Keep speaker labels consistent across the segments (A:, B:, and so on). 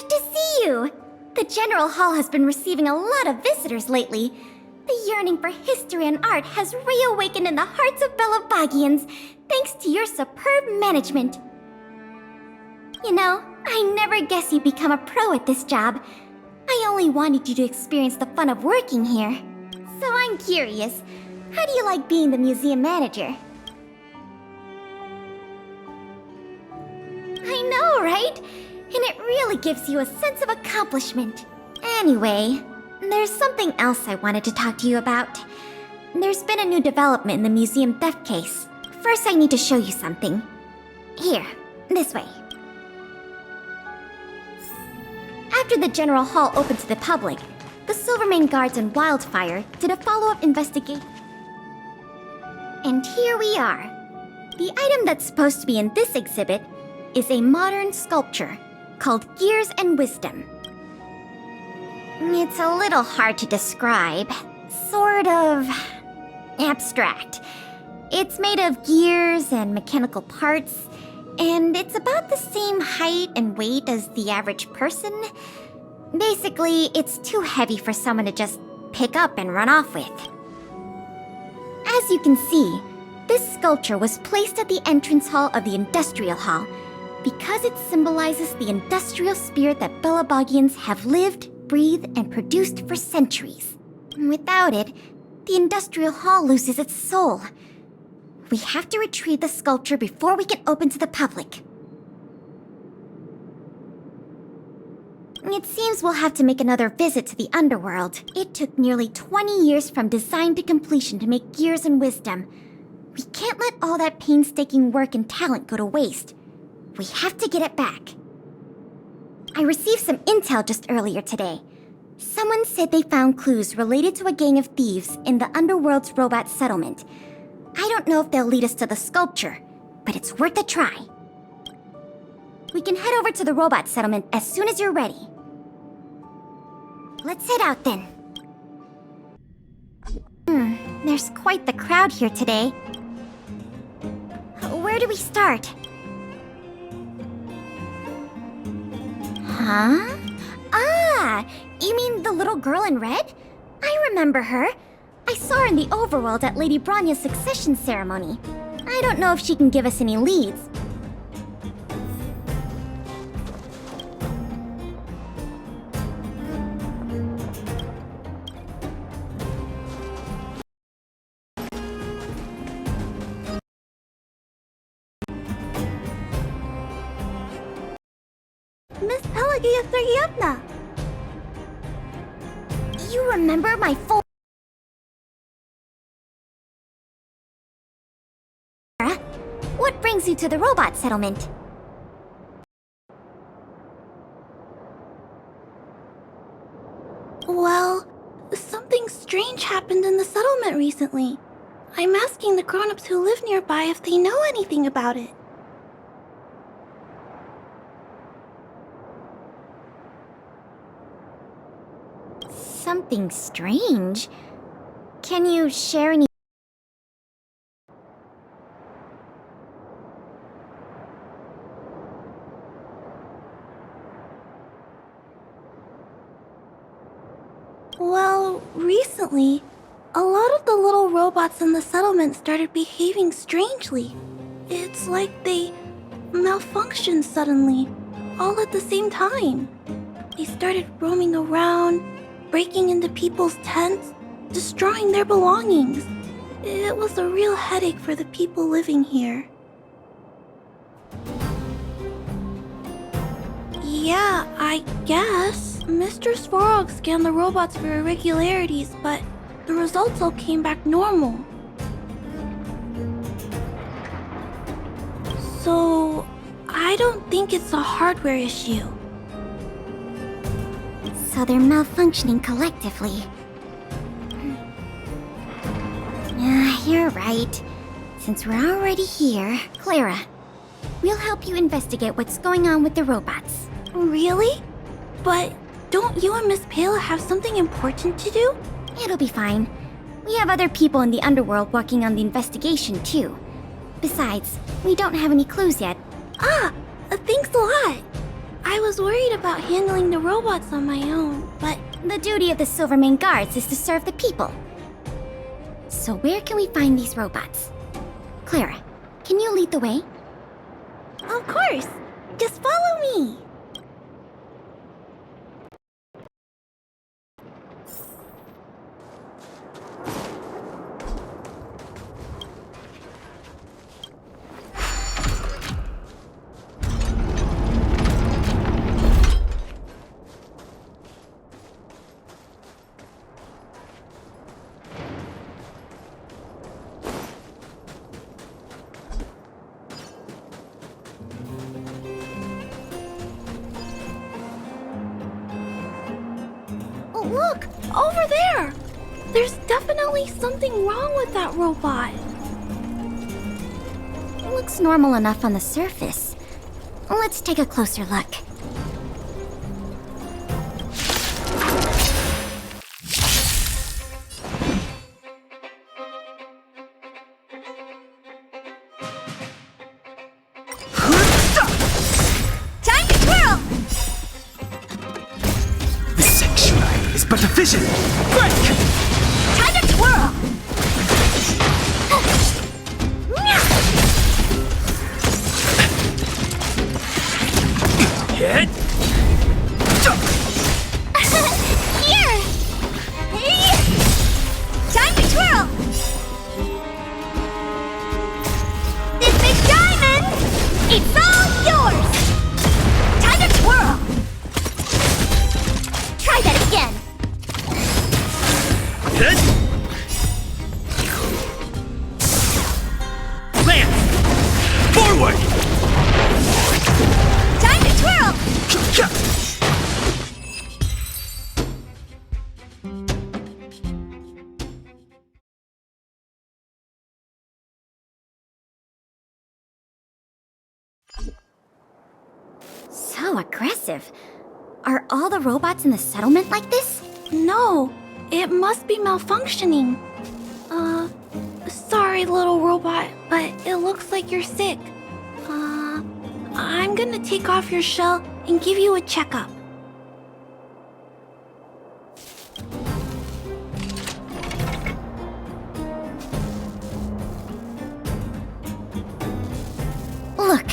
A: Good to see you! The General Hall has been receiving a lot of visitors lately. The yearning for history and art has reawakened in the hearts of Belabagians, thanks to your superb management. You know, I never guessed you'd become a pro at this job. I only wanted you to experience the fun of working here. So I'm curious, how do you like being the museum manager? I know, right? And it really gives you a sense of accomplishment. Anyway, there's something else I wanted to talk to you about. There's been a new development in the museum theft case. First, I need to show you something. Here, this way. After the General Hall opened to the public, the Silvermane Guards and Wildfire did a follow-up investigation. And here we are. The item that's supposed to be in this exhibit is a modern sculpture called Gears and Wisdom. It's a little hard to describe. Sort of abstract. It's made of gears and mechanical parts, and it's about the same height and weight as the average person. Basically, it's too heavy for someone to just pick up and run off with. As you can see, this sculpture was placed at the entrance hall of the Industrial Hall because it symbolizes the industrial spirit that Belabagians have lived, breathed, and produced for centuries. Without it, the Industrial Hall loses its soul. We have to retrieve the sculpture before we can open to the public. It seems we'll have to make another visit to the underworld. It took nearly 20 years from design to completion to make Gears and Wisdom. We can't let all that painstaking work and talent go to waste. We have to get it back. I received some intel just earlier today. Someone said they found clues related to a gang of thieves in the underworld's robot settlement. I don't know if they'll lead us to the sculpture, but it's worth a try. We can head over to the robot settlement as soon as you're ready. Let's head out then. There's quite the crowd here today. Where do we start? Huh? Ah! You mean the little girl in red? I remember her. I saw her in the overworld at Lady Bronya's succession ceremony. I don't know if she can give us any leads. Miss Pelagia Sergievna! You remember my full... What brings you to the robot settlement?
B: Well, something strange happened in the settlement recently. I'm asking the grown-ups who live nearby if they know anything about it.
A: Something strange? Can you share any...
B: Well, recently, a lot of the little robots in the settlement started behaving strangely. It's like they malfunctioned suddenly, all at the same time. They started roaming around, breaking into people's tents, destroying their belongings. It was a real headache for the people living here. Yeah, I guess. Mr. Svarog scanned the robots for irregularities, but the results all came back normal. So, I don't think it's a hardware issue.
A: So they're malfunctioning collectively. You're right. Since we're already here, Clara, we'll help you investigate what's going on with the robots.
B: Really? But don't you and Miss Pale have something important to do?
A: It'll be fine. We have other people in the underworld working on the investigation, too. Besides, we don't have any clues yet.
B: Thanks a lot. I was worried about handling the robots on my own, but
A: The duty of the Silvermane Guards is to serve the people. So where can we find these robots? Clara, can you lead the way?
B: of course, just follow me. Look, over there! There's definitely something wrong with that robot.
A: It looks normal enough on the surface. Let's take a closer look. Time to twirl!
C: This section is but a vision. Break!
A: Time to twirl!
C: Hit!
A: Here! Time to twirl! This big diamond! It's all yours! Time to twirl! Try that again!
C: Hit! Lance! Forward!
A: Time to twirl! So aggressive. Are all the robots in the settlement like this?
B: No, it must be malfunctioning. Sorry, little robot, but it looks like you're sick. I'm gonna take off your shell and give you a checkup.
A: Look.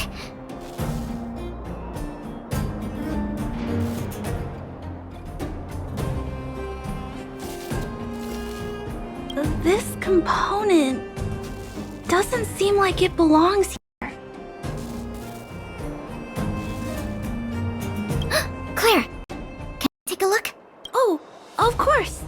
B: This component doesn't seem like it belongs here.
A: Claire, can I take a look?
B: Oh, of course.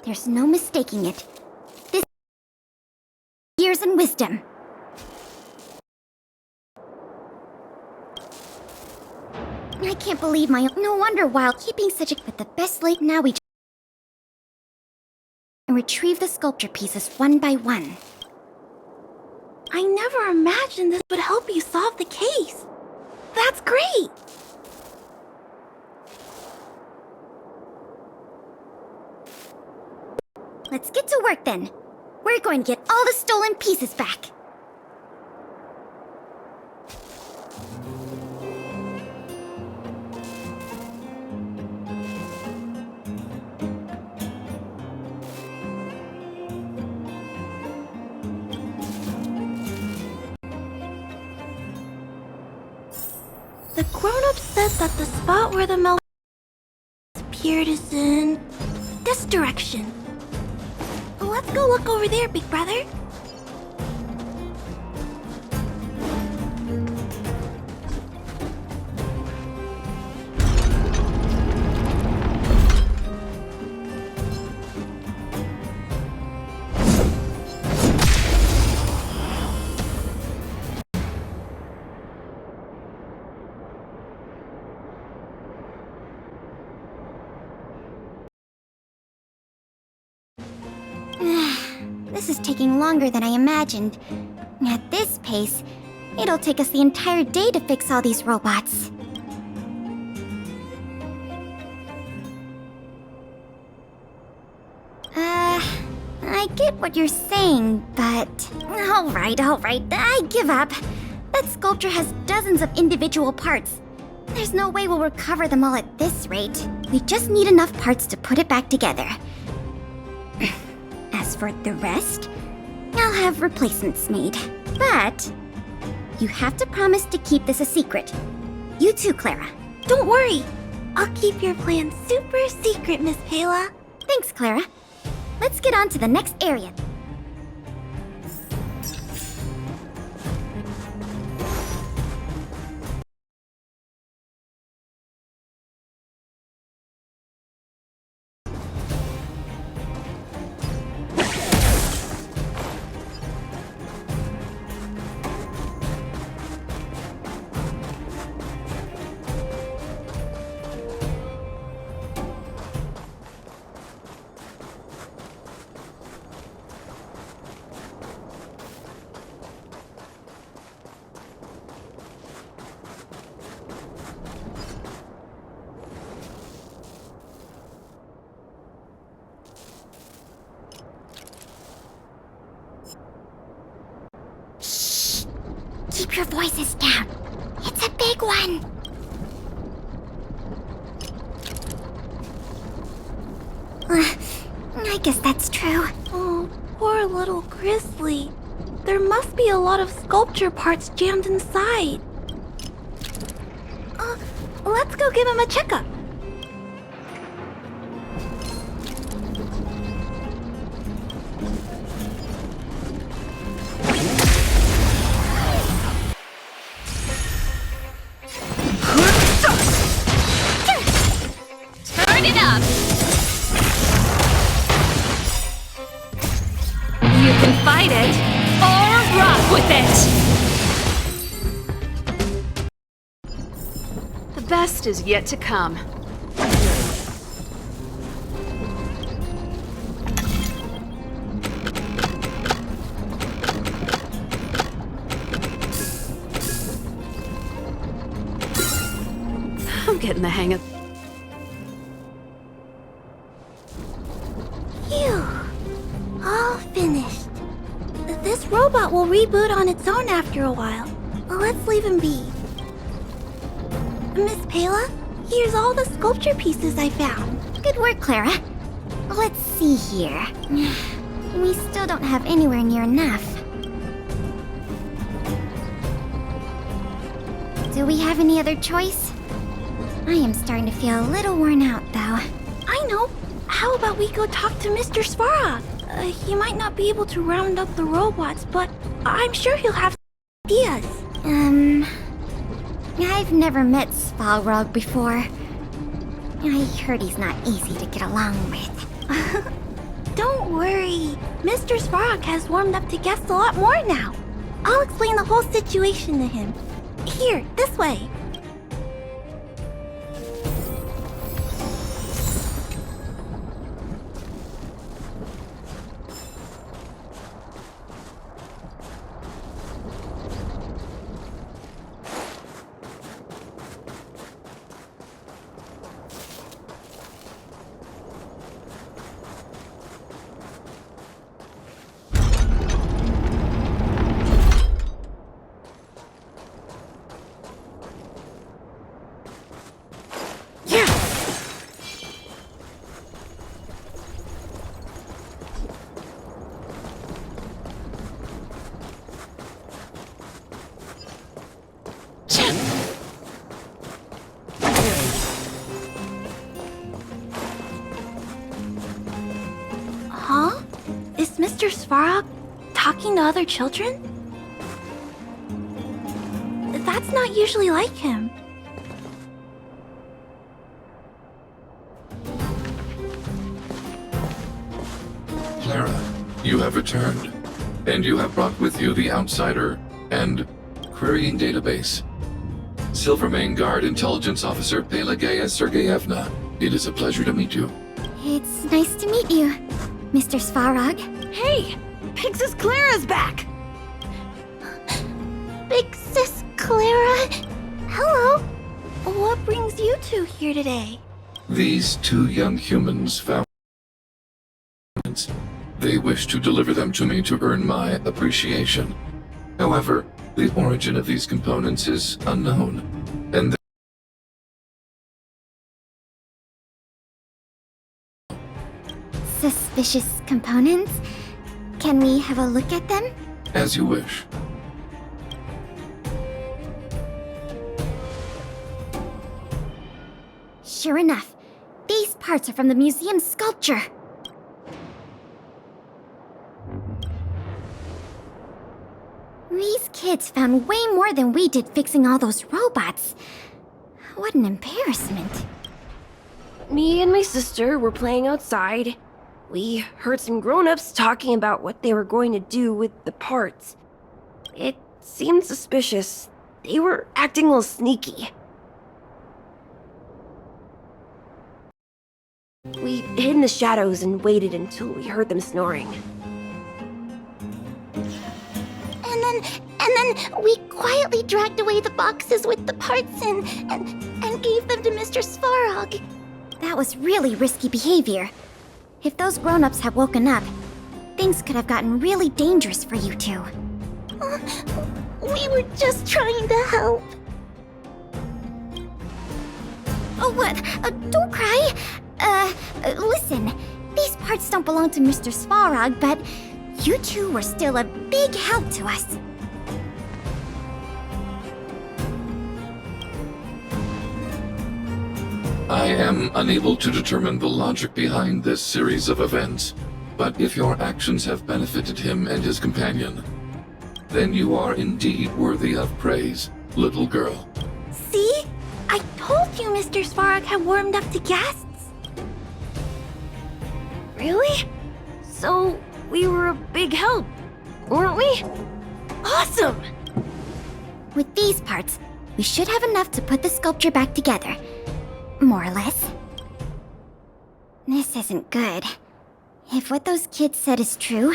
A: There's no mistaking it. This years and wisdom. I can't believe my... No wonder while keeping such a... But the best late now we... And retrieve the sculpture pieces one by one.
B: I never imagined this would help you solve the case. That's great!
A: Let's get to work then. We're going to get all the stolen pieces back.
B: The grown-up said that the spot where the malfunction appeared is in this direction. Let's go look over there, big brother.
A: This is taking longer than I imagined. At this pace, it'll take us the entire day to fix all these robots. I get what you're saying, but... Alright, I give up. That sculpture has dozens of individual parts. There's no way we'll recover them all at this rate. We just need enough parts to put it back together. As for the rest, I'll have replacements made. But you have to promise to keep this a secret. You too, Clara.
B: Don't worry. I'll keep your plan super secret, Miss Pela.
A: Thanks, Clara. Let's get on to the next area. Keep your voices down. It's a big one. I guess that's true.
B: Oh, poor little Grizzly. There must be a lot of sculpture parts jammed inside. Let's go give him a checkup.
D: Turn it up! You can fight it, or rock with it! The best is yet to come. I'm getting the hang of...
B: Phew. All finished. This robot will reboot on its own after a while. Let's leave him be. Miss Pela, here's all the sculpture pieces I found.
A: Good work, Clara. Let's see here. We still don't have anywhere near enough. Do we have any other choice? I am starting to feel a little worn out, though.
B: I know. How about we go talk to Mr. Svarog? He might not be able to round up the robots, but I'm sure he'll have ideas.
A: I've never met Svarog before. I heard he's not easy to get along with.
B: Don't worry. Mr. Svarog has warmed up to guests a lot more now. I'll explain the whole situation to him. Here, this way. Huh? Is Mr. Svarog talking to other children? That's not usually like him.
E: Clara, you have returned, and you have brought with you the Outsider and Querying Database. Silvermane Guard Intelligence Officer Pelageya Sergeyevna, it is a pleasure to meet you.
A: It's nice to meet you, Mr. Svarog.
D: Hey! Big Sis Clara's back!
B: Big Sis Clara? Hello. What brings you two here today?
E: These two young humans found. They wish to deliver them to me to earn my appreciation. However, the origin of these components is unknown, and
A: Suspicious components? Can we have a look at them?
E: as you wish.
A: Sure enough, these parts are from the museum's sculpture. These kids found way more than we did fixing all those robots. What an embarrassment.
F: Me and my sister were playing outside. We heard some grown-ups talking about what they were going to do with the parts. It seemed suspicious. They were acting a little sneaky. We hid in the shadows and waited until we heard them snoring.
B: And then we quietly dragged away the boxes with the parts in and gave them to Mr. Svarog.
A: That was really risky behavior. If those grown-ups had woken up, things could have gotten really dangerous for you two.
B: We were just trying to help.
A: Oh, what? Don't cry. Listen. These parts don't belong to Mr. Svarog, but you two were still a big help to us.
E: I am unable to determine the logic behind this series of events, but if your actions have benefited him and his companion, then you are indeed worthy of praise, little girl.
B: See? I told you Mr. Svarog had warmed up to guests.
F: Really? So, we were a big help, weren't we? Awesome!
A: With these parts, we should have enough to put the sculpture back together. More or less. This isn't good. If what those kids said is true,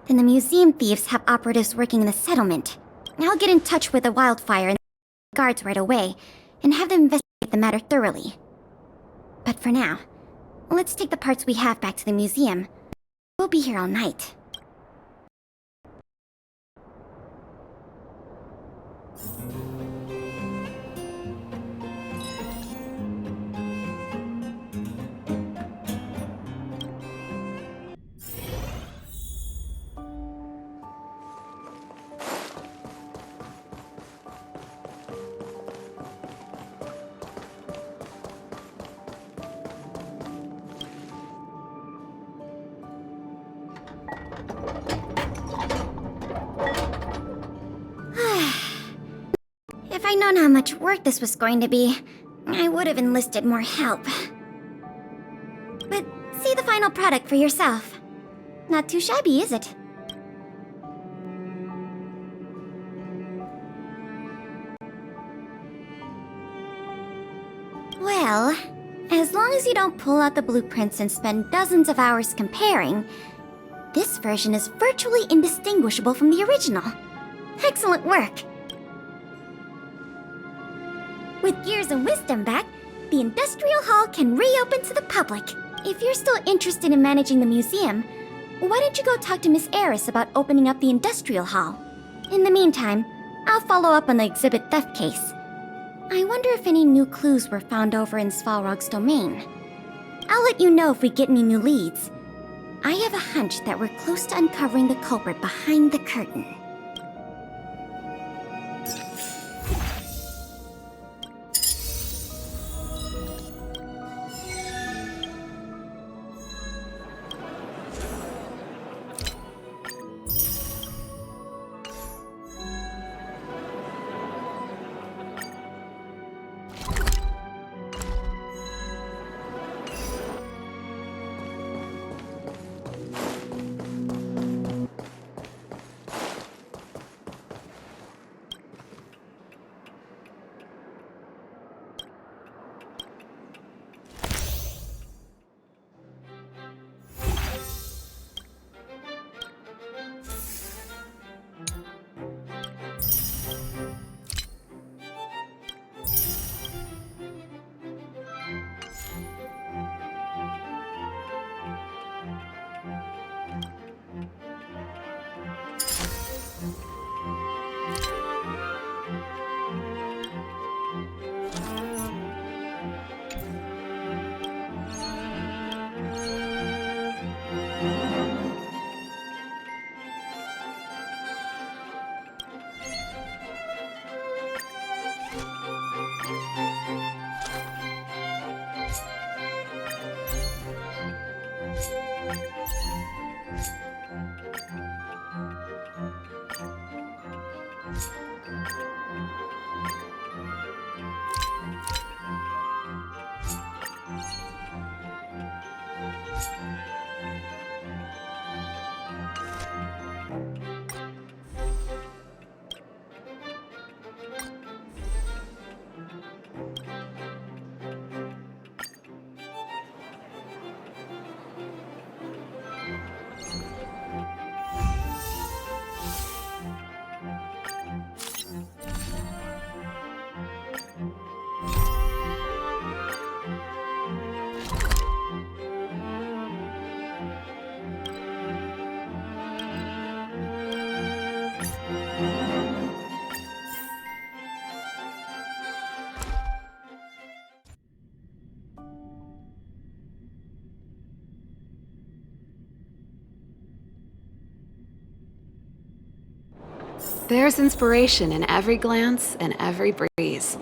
A: then the museum thieves have operatives working in the settlement. I'll get in touch with the wildfire and the guards right away, and have them investigate the matter thoroughly. But for now, let's take the parts we have back to the museum. We'll be here all night. If I'd known how much work this was going to be, I would have enlisted more help. But see the final product for yourself. Not too shabby, is it? Well, as long as you don't pull out the blueprints and spend dozens of hours comparing, this version is virtually indistinguishable from the original. Excellent work! With Gears and Wisdom back, the Industrial Hall can reopen to the public. If you're still interested in managing the museum, why don't you go talk to Miss Eris about opening up the Industrial Hall? In the meantime, I'll follow up on the exhibit theft case. I wonder if any new clues were found over in Svalrog's domain. I'll let you know if we get any new leads. I have a hunch that we're close to uncovering the culprit behind the curtain.
D: There's inspiration in every glance and every breeze.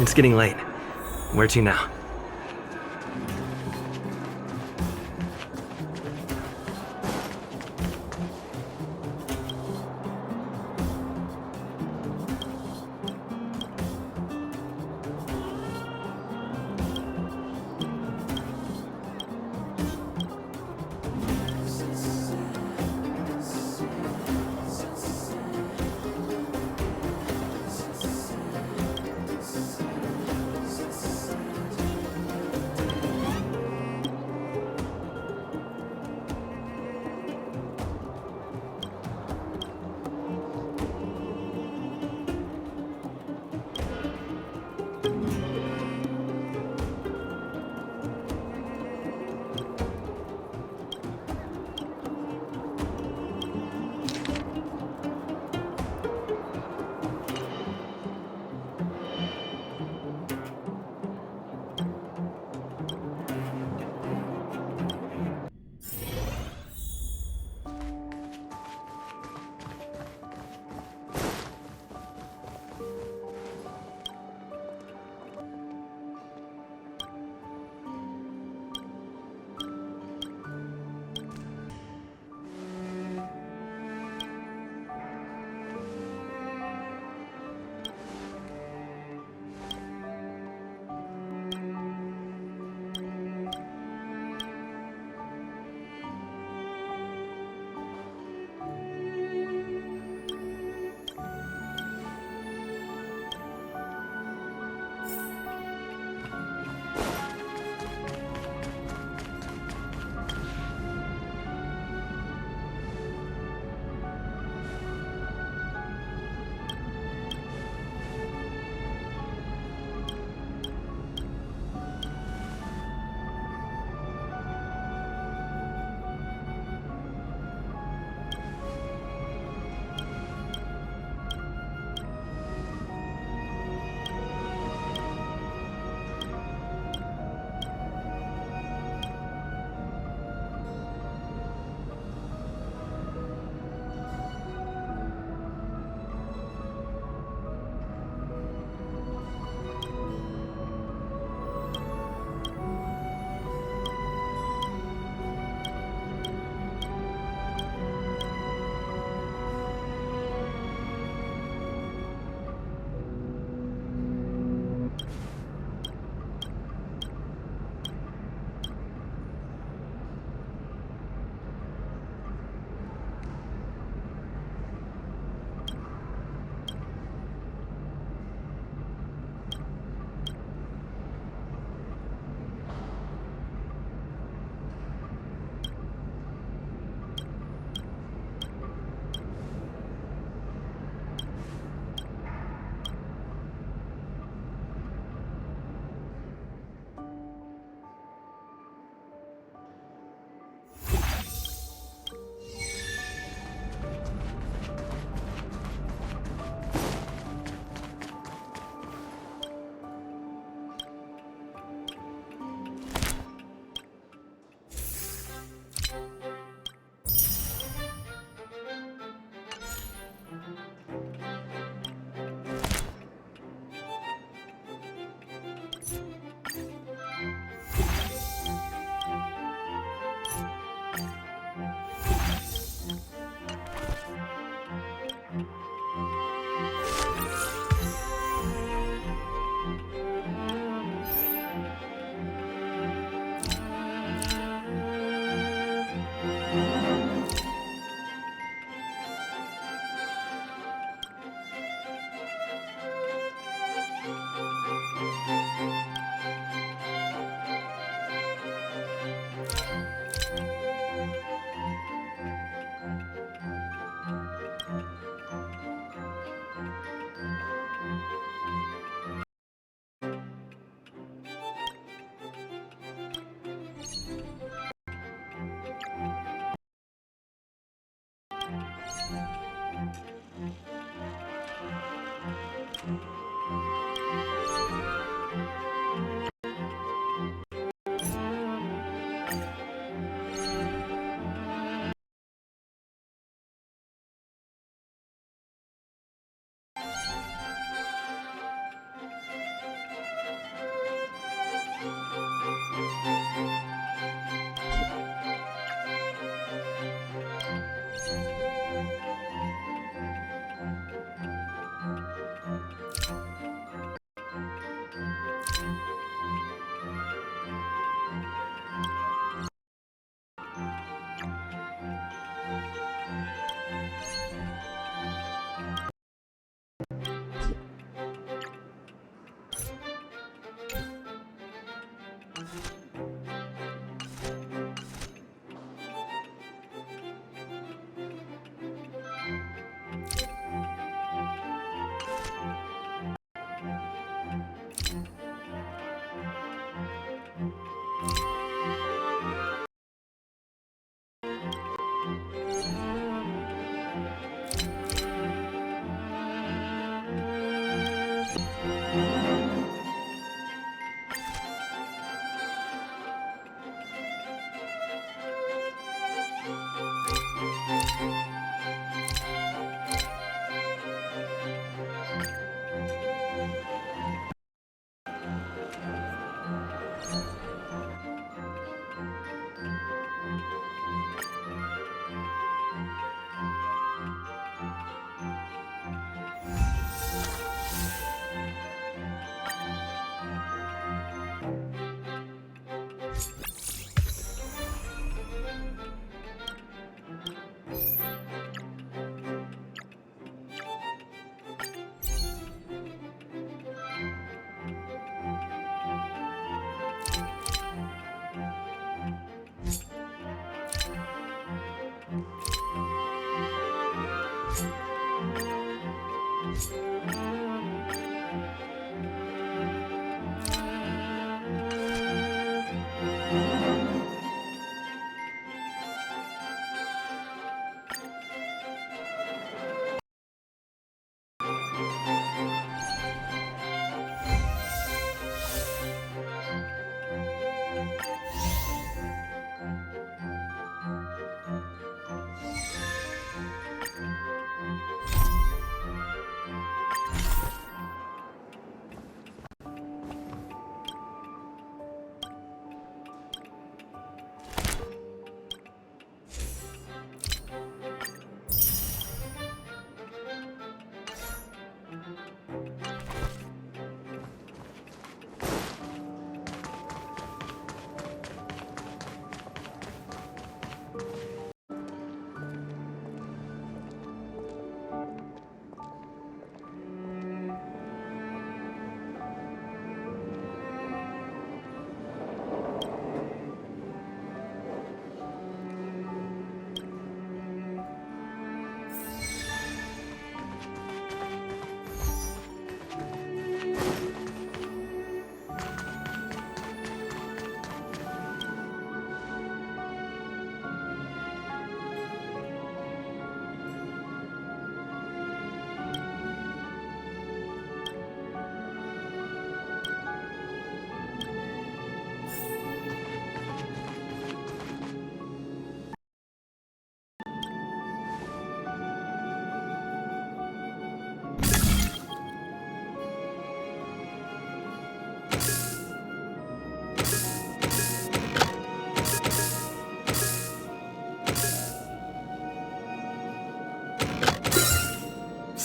C: It's getting late. Where to now?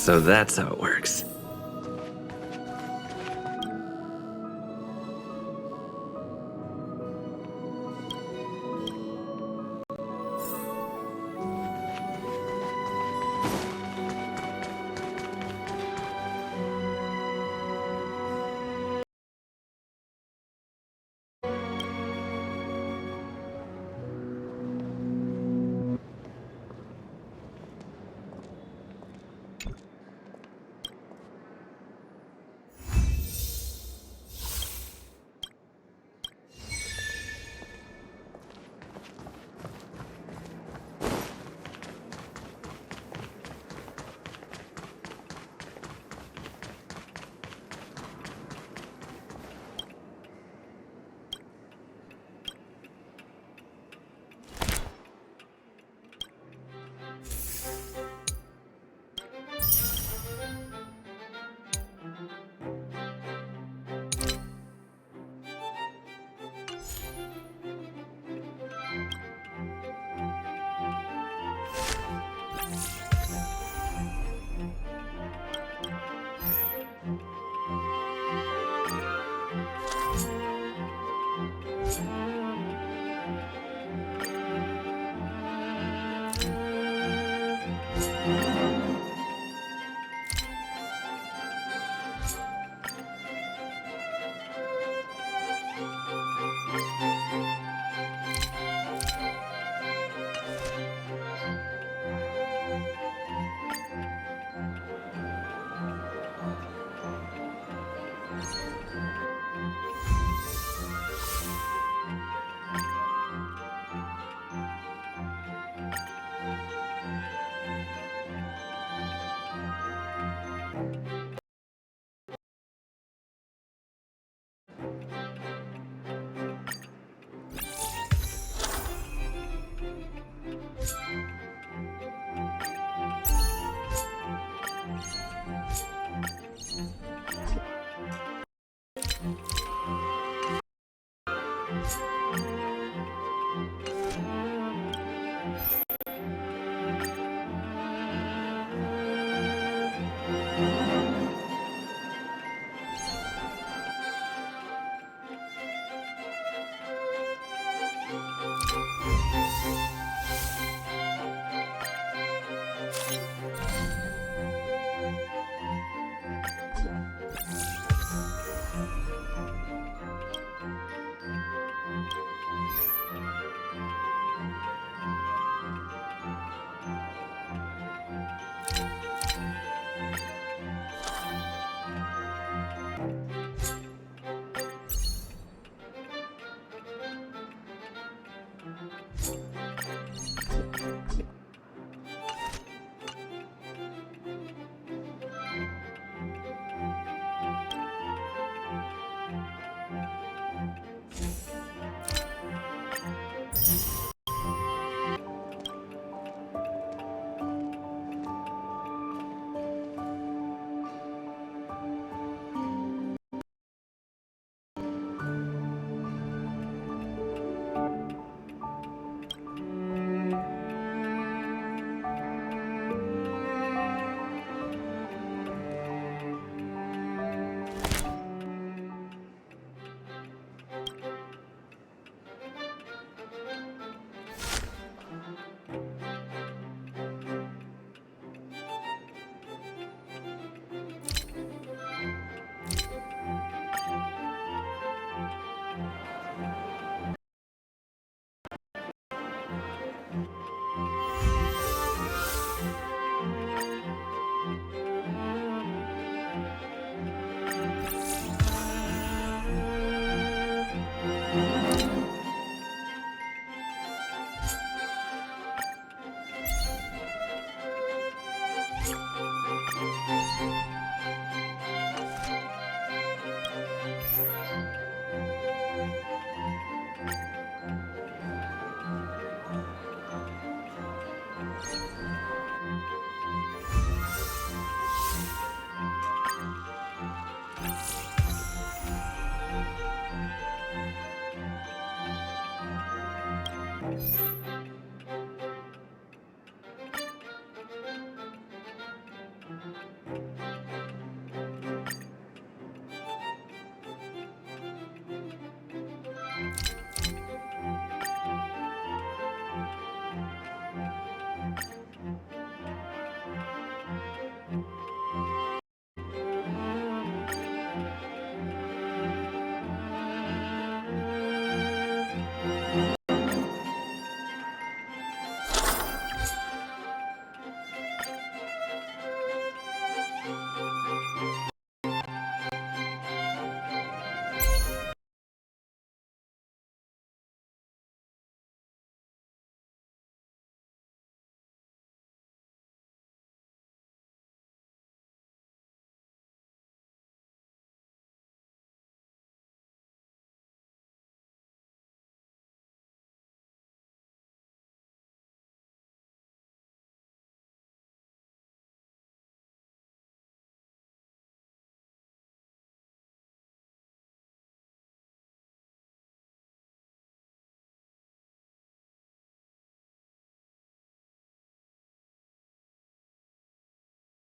C: So that's how it works.